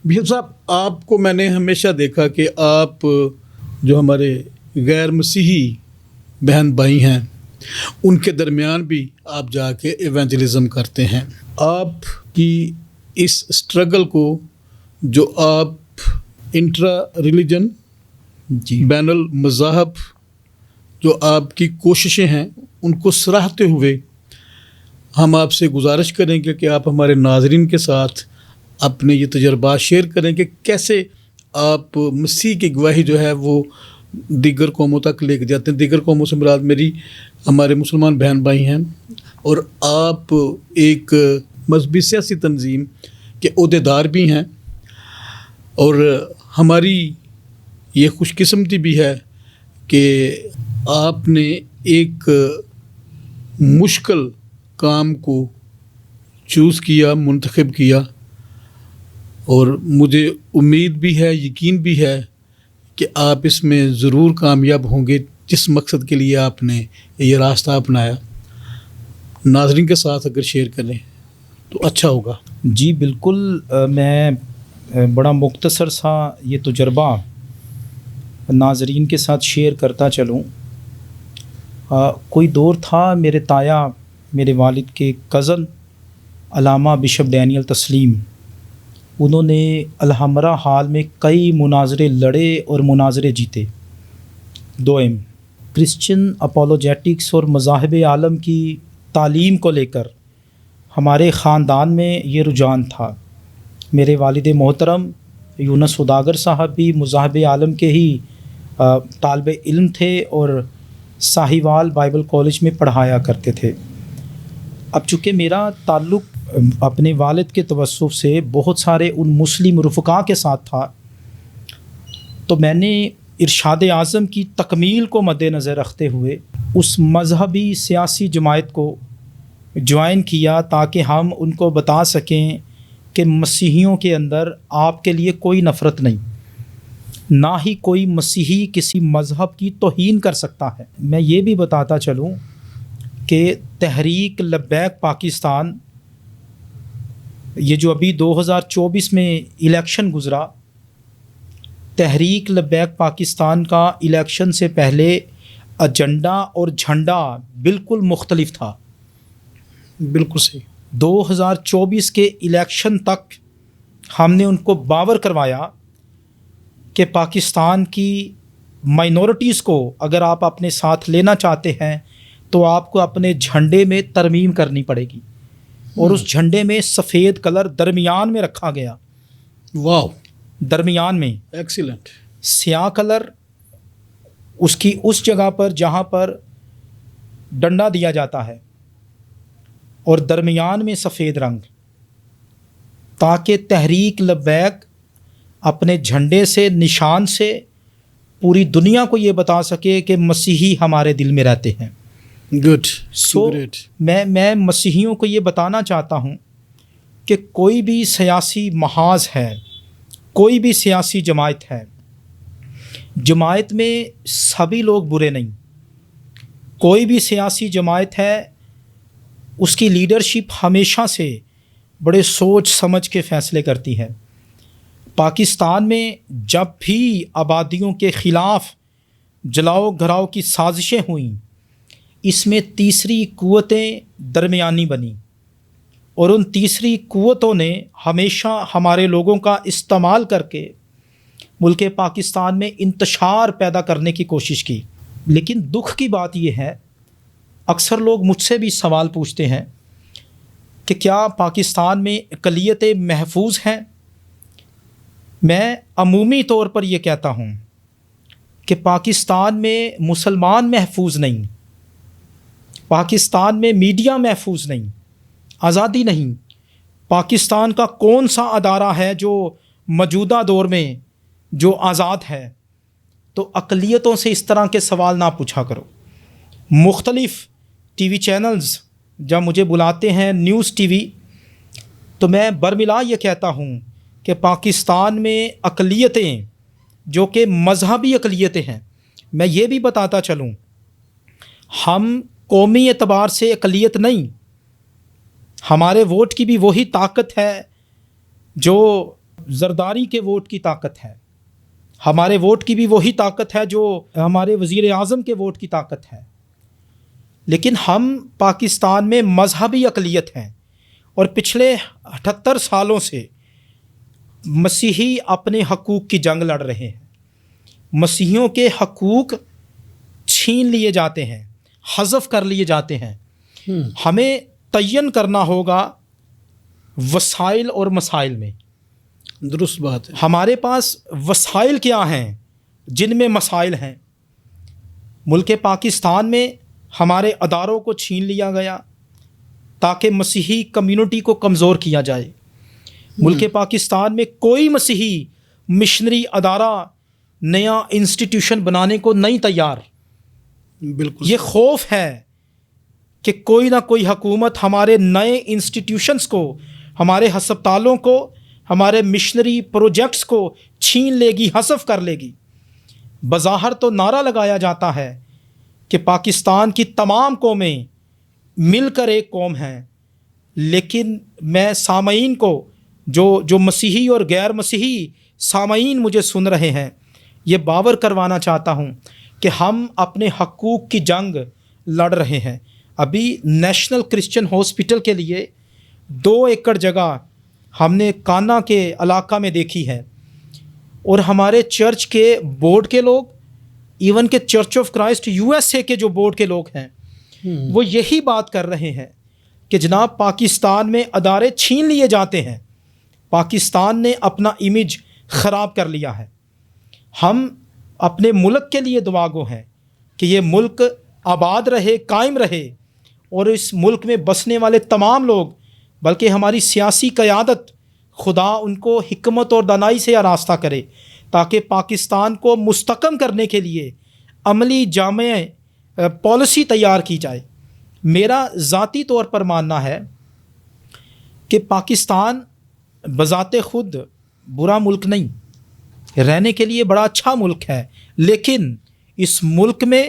بھیا صاحب، آپ کو میں نے ہمیشہ دیکھا کہ آپ جو ہمارے غیر مسیحی بہن بھائی ہیں ان کے درمیان بھی آپ جا کے ایونجلزم کرتے ہیں. آپ کی اس اسٹرگل کو جو آپ انٹرا ریلیجن بین المذاہب جو آپ کی کوششیں ہیں ان کو سراہتے ہوئے ہم آپ سے گزارش کریں گے کہ آپ ہمارے ناظرین کے ساتھ اپنے یہ تجربات شیئر کریں کہ کیسے آپ مسیح کی گواہی جو ہے وہ دیگر قوموں تک لے کے جاتے ہیں. دیگر قوموں سے مراد میری ہمارے مسلمان بہن بھائی ہیں، اور آپ ایک مذہبی سیاسی تنظیم کے عہدیدار بھی ہیں، اور ہماری یہ خوش قسمتی بھی ہے کہ آپ نے ایک مشکل کام کو چوز کیا، منتخب کیا، اور مجھے امید بھی ہے، یقین بھی ہے کہ آپ اس میں ضرور کامیاب ہوں گے جس مقصد کے لیے آپ نے یہ راستہ اپنایا. ناظرین کے ساتھ اگر شیئر کریں تو اچھا ہوگا. جی بالکل، میں بڑا مختصر سا یہ تجربہ ناظرین کے ساتھ شیئر کرتا چلوں. کوئی دور تھا، میرے تایا، میرے والد کے کزن علامہ بشپ ڈینیل تسلیم، انہوں نے الحمرا ہال میں کئی مناظرے لڑے اور مناظرے جیتے. دوئم کرسچن اپولوجیٹکس اور مذاہب عالم کی تعلیم کو لے کر ہمارے خاندان میں یہ رجحان تھا. میرے والد محترم یونس سوداگر صاحب بھی مذاہب عالم کے ہی طالب علم تھے اور ساہیوال بائبل کالج میں پڑھایا کرتے تھے. اب چونکہ میرا تعلق اپنے والد کے توسط سے بہت سارے ان مسلم رفقا کے ساتھ تھا، تو میں نے ارشاد اعظم کی تکمیل کو مد نظر رکھتے ہوئے اس مذہبی سیاسی جماعت کو جوائن کیا تاکہ ہم ان کو بتا سکیں کہ مسیحیوں کے اندر آپ کے لیے کوئی نفرت نہیں، نہ ہی کوئی مسیحی کسی مذہب کی توہین کر سکتا ہے. میں یہ بھی بتاتا چلوں کہ تحریک لبیک پاکستان، یہ جو ابھی 2024 میں الیکشن گزرا، تحریک لبیک پاکستان کا الیکشن سے پہلے ایجنڈا اور جھنڈا بالکل مختلف تھا. بالکل صحیح. 2024 کے الیکشن تک ہم نے ان کو باور کروایا کہ پاکستان کی مائنورٹیز کو اگر آپ اپنے ساتھ لینا چاہتے ہیں تو آپ کو اپنے جھنڈے میں ترمیم کرنی پڑے گی، اور اس جھنڈے میں سفید کلر درمیان میں رکھا گیا. واو، درمیان میں ایکسیلنٹ. سیاہ کلر اس کی اس جگہ پر جہاں پر ڈنڈا دیا جاتا ہے، اور درمیان میں سفید رنگ، تاکہ تحریک لبیک اپنے جھنڈے سے، نشان سے پوری دنیا کو یہ بتا سکے کہ مسیحی ہمارے دل میں رہتے ہیں. گڈ. گریٹ. میں مسیحیوں کو یہ بتانا چاہتا ہوں کہ کوئی بھی سیاسی محاذ ہے، کوئی بھی سیاسی جماعت ہے، جماعت میں سبھی لوگ برے نہیں. کوئی بھی سیاسی جماعت ہے، اس کی لیڈرشپ ہمیشہ سے بڑے سوچ سمجھ کے فیصلے کرتی ہے. پاکستان میں جب بھی آبادیوں کے خلاف جلاؤ گھراؤ کی سازشیں ہوئیں، اس میں تیسری قوتیں درمیانی بنیں، اور ان تیسری قوتوں نے ہمیشہ ہمارے لوگوں کا استعمال کر کے ملک پاکستان میں انتشار پیدا کرنے کی کوشش کی. لیکن دکھ کی بات یہ ہے، اکثر لوگ مجھ سے بھی سوال پوچھتے ہیں کہ کیا پاکستان میں اقلیتیں محفوظ ہیں؟ میں عمومی طور پر یہ کہتا ہوں کہ پاکستان میں مسلمان محفوظ نہیں، پاکستان میں میڈیا محفوظ نہیں، آزادی نہیں. پاکستان کا کون سا ادارہ ہے جو موجودہ دور میں جو آزاد ہے؟ تو اقلیتوں سے اس طرح کے سوال نہ پوچھا کرو. مختلف ٹی وی چینلز جب مجھے بلاتے ہیں، نیوز ٹی وی، تو میں برملا یہ کہتا ہوں کہ پاکستان میں اقلیتیں جو کہ مذہبی اقلیتیں ہیں، میں یہ بھی بتاتا چلوں، ہم قومی اعتبار سے اقلیت نہیں، ہمارے ووٹ کی بھی وہی طاقت ہے جو زرداری کے ووٹ کی طاقت ہے، ہمارے ووٹ کی بھی وہی طاقت ہے جو ہمارے وزیر اعظم کے ووٹ کی طاقت ہے، لیکن ہم پاکستان میں مذہبی اقلیت ہیں اور پچھلے 78 سالوں سے مسیحی اپنے حقوق کی جنگ لڑ رہے ہیں، مسیحیوں کے حقوق چھین لیے جاتے ہیں، حذف کر لیے جاتے ہیں۔ ہمیں تعین کرنا ہوگا وسائل اور مسائل میں۔ درست بات ہے۔ ہمارے پاس وسائل کیا ہیں جن میں مسائل ہیں؟ ملک پاکستان میں ہمارے اداروں کو چھین لیا گیا تاکہ مسیحی کمیونٹی کو کمزور کیا جائے۔ ملک پاکستان میں کوئی مسیحی مشنری ادارہ نیا انسٹیٹیوشن بنانے کو نہیں تیار۔ بالکل یہ خوف ہے کہ کوئی نہ کوئی حکومت ہمارے نئے انسٹیٹیوشنز کو، ہمارے ہسپتالوں کو، ہمارے مشنری پروجیکٹس کو چھین لے گی، حذف کر لے گی۔ بظاہر تو نعرہ لگایا جاتا ہے کہ پاکستان کی تمام قومیں مل کر ایک قوم ہیں، لیکن میں سامعین کو جو مسیحی اور غیر مسیحی سامعین مجھے سن رہے ہیں، یہ باور کروانا چاہتا ہوں کہ ہم اپنے حقوق کی جنگ لڑ رہے ہیں۔ ابھی نیشنل کرسچن ہاسپٹل کے لیے 2 ایکڑ جگہ ہم نے کانا کے علاقہ میں دیکھی ہے، اور ہمارے چرچ کے بورڈ کے لوگ، ایون کہ چرچ آف کرائسٹ USA کے جو بورڈ کے لوگ ہیں، وہ یہی بات کر رہے ہیں کہ جناب پاکستان میں ادارے چھین لیے جاتے ہیں، پاکستان نے اپنا امیج خراب کر لیا ہے۔ ہم اپنے ملک کے لیے دعا گو ہیں کہ یہ ملک آباد رہے، قائم رہے، اور اس ملک میں بسنے والے تمام لوگ، بلکہ ہماری سیاسی قیادت، خدا ان کو حکمت اور دانائی سے آراستہ کرے تاکہ پاکستان کو مستحکم کرنے کے لیے عملی جامع پالیسی تیار کی جائے۔ میرا ذاتی طور پر ماننا ہے کہ پاکستان بذات خود برا ملک نہیں، رہنے کے لیے بڑا اچھا ملک ہے، لیکن اس ملک میں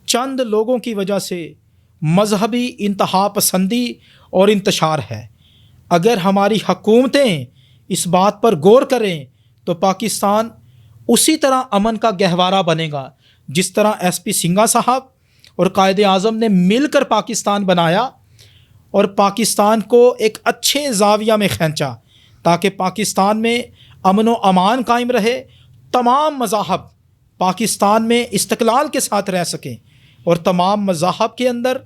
چند لوگوں کی وجہ سے مذہبی انتہا پسندی اور انتشار ہے۔ اگر ہماری حکومتیں اس بات پر غور کریں تو پاکستان اسی طرح امن کا گہوارہ بنے گا جس طرح SP سنگھا صاحب اور قائد اعظم نے مل کر پاکستان بنایا اور پاکستان کو ایک اچھے زاویہ میں کھینچا تاکہ پاکستان میں امن و امان قائم رہے، تمام مذاہب پاکستان میں استقلال کے ساتھ رہ سکیں، اور تمام مذاہب کے اندر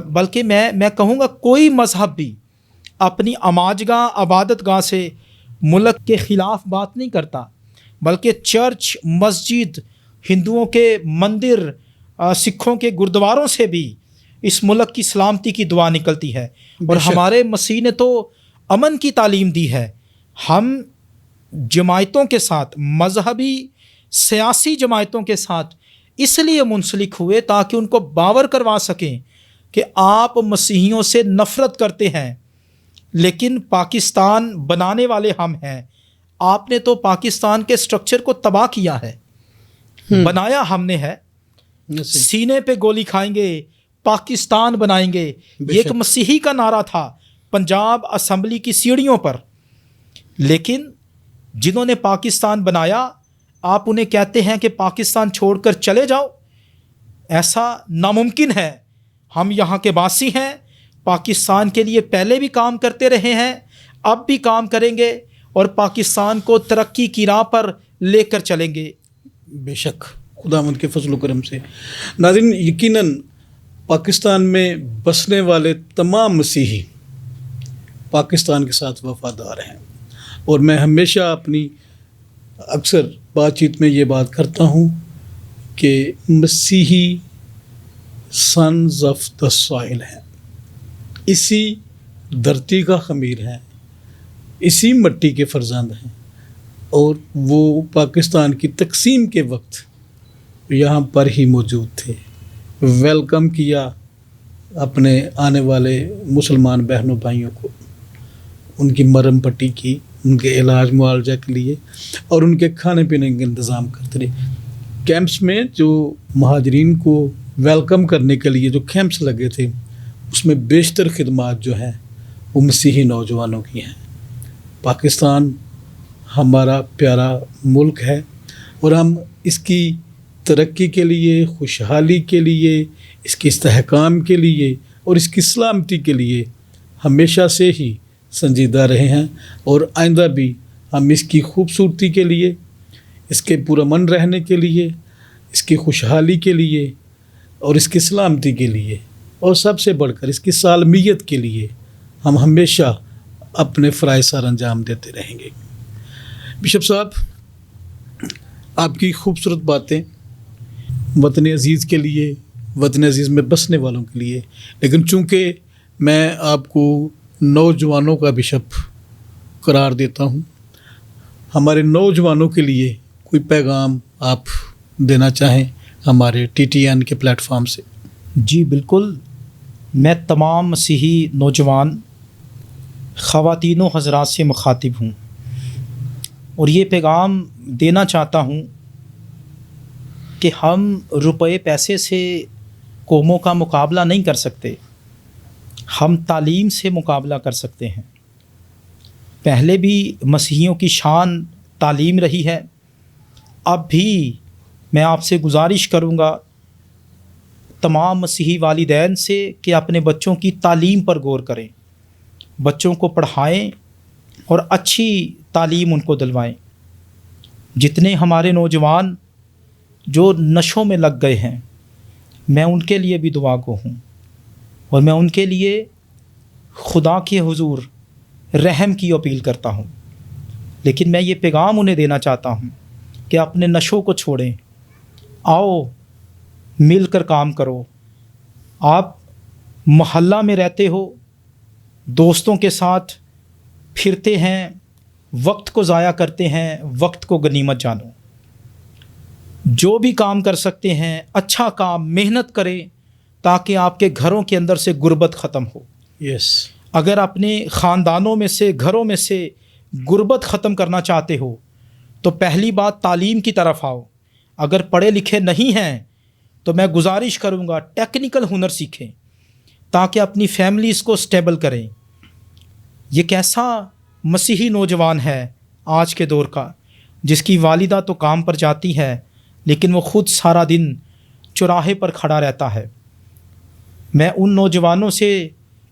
بلکہ میں کہوں گا کوئی مذہب بھی اپنی عماج گاہ، عبادت گاہ سے ملک کے خلاف بات نہیں کرتا، بلکہ چرچ، مسجد، ہندوؤں کے مندر، سکھوں کے گردواروں سے بھی اس ملک کی سلامتی کی دعا نکلتی ہے۔ اور ہمارے مسیح نے تو امن کی تعلیم دی ہے۔ ہم جماعتوں کے ساتھ، مذہبی سیاسی جماعتوں کے ساتھ اس لیے منسلک ہوئے تاکہ ان کو باور کروا سکیں کہ آپ مسیحیوں سے نفرت کرتے ہیں، لیکن پاکستان بنانے والے ہم ہیں۔ آپ نے تو پاکستان کے سٹرکچر کو تباہ کیا ہے، بنایا ہم نے ہے۔ سینے پہ گولی کھائیں گے، پاکستان بنائیں گے، یہ ایک مسیحی کا نعرہ تھا پنجاب اسمبلی کی سیڑھیوں پر، لیکن جنہوں نے پاکستان بنایا آپ انہیں کہتے ہیں کہ پاکستان چھوڑ کر چلے جاؤ۔ ایسا ناممکن ہے۔ ہم یہاں کے باسی ہیں، پاکستان کے لیے پہلے بھی کام کرتے رہے ہیں، اب بھی کام کریں گے، اور پاکستان کو ترقی کی راہ پر لے کر چلیں گے۔ بے شک، خداوند کے فضل و کرم سے۔ ناظرین، یقیناً پاکستان میں بسنے والے تمام مسیحی پاکستان کے ساتھ وفادار ہیں، اور میں ہمیشہ اپنی اکثر بات چیت میں یہ بات کرتا ہوں کہ مسیحی سنز آف دا سوائل ہیں، اسی دھرتی کا خمیر ہیں، اسی مٹی کے فرزند ہیں، اور وہ پاکستان کی تقسیم کے وقت یہاں پر ہی موجود تھے، ویلکم کیا اپنے آنے والے مسلمان بہنوں بھائیوں کو، ان کی مرہم پٹی کی، ان کے علاج معالجہ کے لیے، اور ان کے کھانے پینے کا انتظام کرتے رہے۔ کیمپس میں جو مہاجرین کو ویلکم کرنے کے لیے جو کیمپس لگے تھے اس میں بیشتر خدمات جو ہیں وہ مسیحی نوجوانوں کی ہیں۔ پاکستان ہمارا پیارا ملک ہے اور ہم اس کی ترقی کے لیے، خوشحالی کے لیے، اس کے استحکام کے لیے اور اس کی سلامتی کے لیے ہمیشہ سے ہی سنجیدہ رہے ہیں، اور آئندہ بھی ہم اس کی خوبصورتی کے لیے، اس کے پرامن رہنے کے لیے، اس کی خوشحالی کے لیے اور اس کی سلامتی کے لیے اور سب سے بڑھ کر اس کی سالمیت کے لیے ہم ہمیشہ اپنے فرائض سر انجام دیتے رہیں گے۔ بشپ صاحب، آپ کی خوبصورت باتیں وطن عزیز کے لیے، وطن عزیز میں بسنے والوں کے لیے، لیکن چونکہ میں آپ کو نوجوانوں کا بشپ قرار دیتا ہوں، ہمارے نوجوانوں کے لیے کوئی پیغام آپ دینا چاہیں ہمارے TTN کے پلیٹ فارم سے؟ جی بالکل، میں تمام مسیحی نوجوان خواتین و حضرات سے مخاطب ہوں اور یہ پیغام دینا چاہتا ہوں کہ ہم روپے پیسے سے قوموں کا مقابلہ نہیں کر سکتے، ہم تعلیم سے مقابلہ کر سکتے ہیں۔ پہلے بھی مسیحیوں کی شان تعلیم رہی ہے، اب بھی میں آپ سے گزارش کروں گا تمام مسیحی والدین سے کہ اپنے بچوں کی تعلیم پر غور کریں، بچوں کو پڑھائیں اور اچھی تعلیم ان کو دلوائیں۔ جتنے ہمارے نوجوان جو نشوں میں لگ گئے ہیں، میں ان کے لیے بھی دعا گو ہوں اور میں ان کے لیے خدا کے حضور رحم کی اپیل کرتا ہوں، لیکن میں یہ پیغام انہیں دینا چاہتا ہوں کہ اپنے نشوں کو چھوڑیں، آؤ مل کر کام کرو۔ آپ محلہ میں رہتے ہو، دوستوں کے ساتھ پھرتے ہیں، وقت کو ضائع کرتے ہیں، وقت کو غنیمت جانو۔ جو بھی کام کر سکتے ہیں اچھا کام، محنت کریں تاکہ آپ کے گھروں کے اندر سے غربت ختم ہو۔ اگر اپنے خاندانوں میں سے، گھروں میں سے غربت ختم کرنا چاہتے ہو تو پہلی بات تعلیم کی طرف آؤ۔ اگر پڑھے لکھے نہیں ہیں تو میں گزارش کروں گا ٹیکنیکل ہنر سیکھیں تاکہ اپنی فیملیز کو سٹیبل کریں۔ یہ کیسا مسیحی نوجوان ہے آج کے دور کا جس کی والدہ تو کام پر جاتی ہے لیکن وہ خود سارا دن چوراہے پر کھڑا رہتا ہے۔ میں ان نوجوانوں سے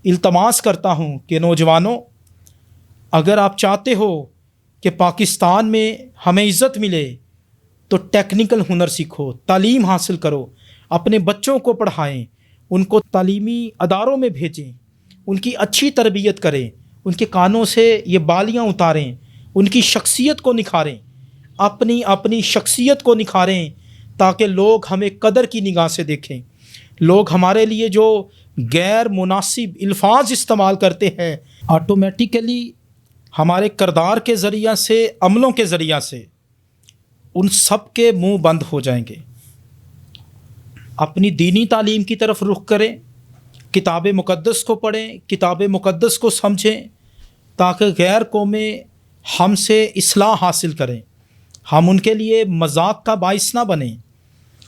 التماس کرتا ہوں کہ نوجوانوں، اگر آپ چاہتے ہو کہ پاکستان میں ہمیں عزت ملے تو ٹیکنیکل ہنر سیکھو، تعلیم حاصل کرو، اپنے بچوں کو پڑھائیں، ان کو تعلیمی اداروں میں بھیجیں، ان کی اچھی تربیت کریں، ان کے کانوں سے یہ بالیاں اتاریں، ان کی شخصیت کو نکھاریں، اپنی شخصیت کو نکھاریں تاکہ لوگ ہمیں قدر کی نگاہ سے دیکھیں۔ لوگ ہمارے لیے جو غیر مناسب الفاظ استعمال کرتے ہیں، آٹومیٹیکلی ہمارے کردار کے ذریعہ سے، عملوں کے ذریعہ سے ان سب کے منہ بند ہو جائیں گے۔ اپنی دینی تعلیم کی طرف رخ کریں، کتاب مقدس کو پڑھیں، کتاب مقدس کو سمجھیں تاکہ غیر قومیں ہم سے اصلاح حاصل کریں۔ ہم ان کے لیے مذاق کا باعث نہ بنیں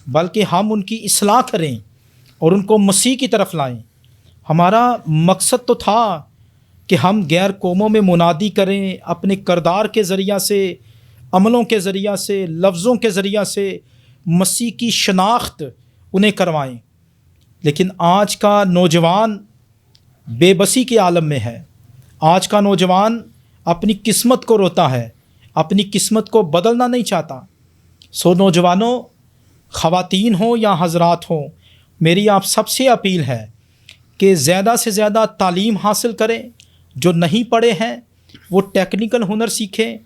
بلکہ ہم ان کی اصلاح کریں اور ان کو مسیح کی طرف لائیں۔ ہمارا مقصد تو تھا کہ ہم غیر قوموں میں منادی کریں، اپنے کردار کے ذریعہ سے، عملوں کے ذریعہ سے، لفظوں کے ذریعہ سے مسیح کی شناخت انہیں کروائیں۔ لیکن آج کا نوجوان بے بسی کے عالم میں ہے، آج کا نوجوان اپنی قسمت کو روتا ہے، اپنی قسمت کو بدلنا نہیں چاہتا۔ سو نوجوانوں، خواتین ہوں یا حضرات ہوں، میری آپ سب سے اپیل ہے کہ زیادہ سے زیادہ تعلیم حاصل کریں۔ جو نہیں پڑھے ہیں وہ ٹیکنیکل ہنر سیکھیں،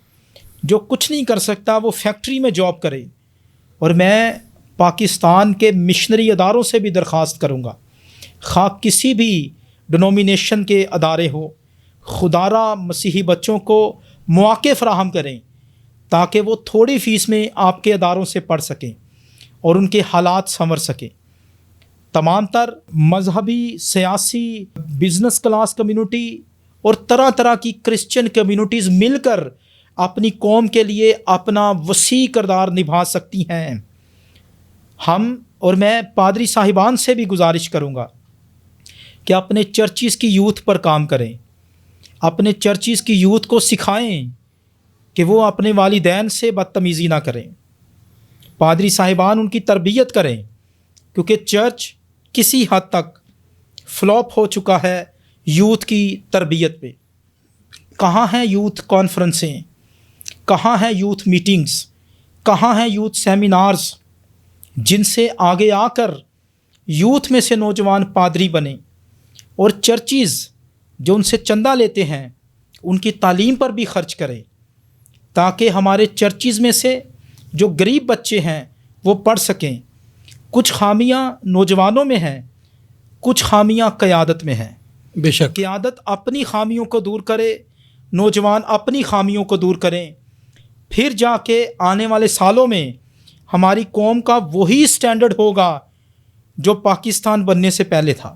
جو کچھ نہیں کر سکتا وہ فیکٹری میں جاب کرے۔ اور میں پاکستان کے مشنری اداروں سے بھی درخواست کروں گا، خواہ کسی بھی ڈنومینیشن کے ادارے ہو، خدا را مسیحی بچوں کو مواقع فراہم کریں تاکہ وہ تھوڑی فیس میں آپ کے اداروں سے پڑھ سکیں اور ان کے حالات سنور سکیں۔ تمام تر مذہبی، سیاسی، بزنس کلاس کمیونٹی اور طرح طرح کی کرسچن کمیونٹیز مل کر اپنی قوم کے لیے اپنا وسیع کردار نبھا سکتی ہیں۔ ہم اور میں پادری صاحبان سے بھی گزارش کروں گا کہ اپنے چرچز کی یوتھ پر کام کریں، اپنے چرچز کی یوتھ کو سکھائیں کہ وہ اپنے والدین سے بدتمیزی نہ کریں، پادری صاحبان ان کی تربیت کریں، کیونکہ چرچ کسی حد تک فلاپ ہو چکا ہے یوتھ کی تربیت پہ۔ کہاں ہیں یوتھ کانفرنسیں، کہاں ہیں یوتھ میٹنگز، کہاں ہیں یوتھ سیمینارز جن سے آگے آ کر یوتھ میں سے نوجوان پادری بنیں، اور چرچز جو ان سے چندہ لیتے ہیں ان کی تعلیم پر بھی خرچ کریں، تاکہ ہمارے چرچز میں سے جو غریب بچے ہیں وہ پڑھ سکیں۔ کچھ خامیاں نوجوانوں میں ہیں، کچھ خامیاں قیادت میں ہیں۔ بے شک قیادت اپنی خامیوں کو دور کرے، نوجوان اپنی خامیوں کو دور کریں، پھر جا کے آنے والے سالوں میں ہماری قوم کا وہی سٹینڈرڈ ہوگا جو پاکستان بننے سے پہلے تھا۔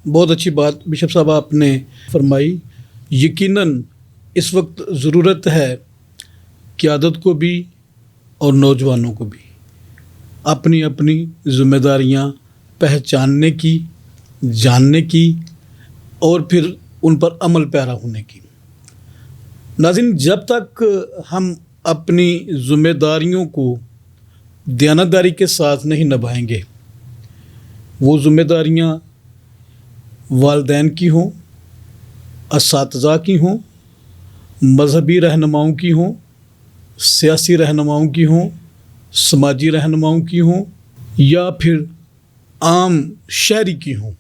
بہت اچھی بات بشپ صاحب آپ نے فرمائی۔ یقیناً اس وقت ضرورت ہے قیادت کو بھی اور نوجوانوں کو بھی اپنی اپنی ذمہ داریاں پہچاننے کی، جاننے کی، اور پھر ان پر عمل پیرا ہونے کی۔ ناظرین، جب تک ہم اپنی ذمہ داریوں کو دیانتداری کے ساتھ نہیں نبھائیں گے، وہ ذمہ داریاں والدین کی ہوں، اساتذہ کی ہوں، مذہبی رہنماؤں کی ہوں، سیاسی رہنماؤں کی ہوں، سماجی رہنماؤں کی ہوں، یا پھر عام شہری کی ہوں،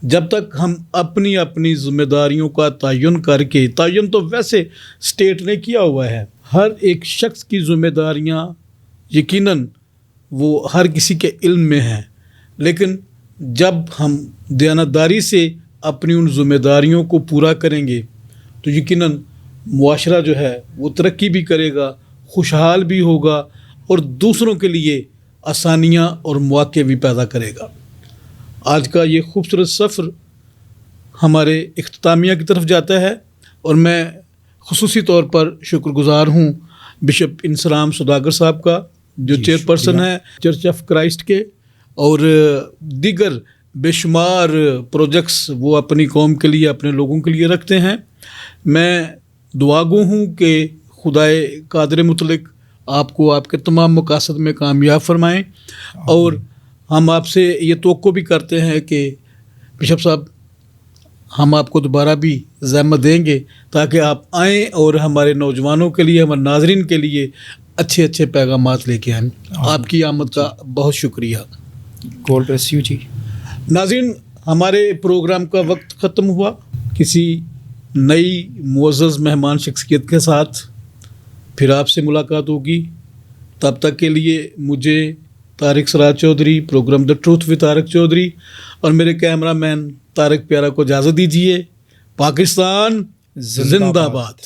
جب تک ہم اپنی اپنی ذمہ داریوں کا تعین کر کے، تعین تو ویسے اسٹیٹ نے کیا ہوا ہے، ہر ایک شخص کی ذمہ داریاں یقیناً وہ ہر کسی کے علم میں ہیں، لیکن جب ہم دیانتداری سے اپنی ان ذمہ داریوں کو پورا کریں گے تو یقیناً معاشرہ جو ہے وہ ترقی بھی کرے گا، خوشحال بھی ہوگا، اور دوسروں کے لیے آسانیاں اور مواقع بھی پیدا کرے گا۔ آج کا یہ خوبصورت سفر ہمارے اختتامیہ کی طرف جاتا ہے، اور میں خصوصی طور پر شکر گزار ہوں بشپ انسلام سوداگر صاحب کا، جو چیئر پرسن ہیں چرچ آف کرائسٹ کے، اور دیگر بے شمار پروجیکٹس وہ اپنی قوم کے لیے، اپنے لوگوں کے لیے رکھتے ہیں۔ میں دعا گو ہوں کہ خدائے قادر مطلق آپ کو آپ کے تمام مقاصد میں کامیاب فرمائیں، اور ہم آپ سے یہ توقع بھی کرتے ہیں کہ بشپ صاحب ہم آپ کو دوبارہ بھی زحمت دیں گے تاکہ آپ آئیں اور ہمارے نوجوانوں کے لیے، ہمارے ناظرین کے لیے اچھے اچھے پیغامات لے کے آئیں۔ آپ کی آمد کا بہت شکریہ۔ گاڈ بلیس یو جی۔ ناظرین، ہمارے پروگرام کا وقت ختم ہوا۔ کسی نئی معزز مہمان شخصیت کے ساتھ پھر آپ سے ملاقات ہوگی۔ تب تک کے لیے مجھے Tariq Siraj Chaudhry, program the truth with Tariq Chaudhry, اور میرے کیمرہ مین طارق پیارا کو اجازت دیجیے۔ پاکستان زندہ باد۔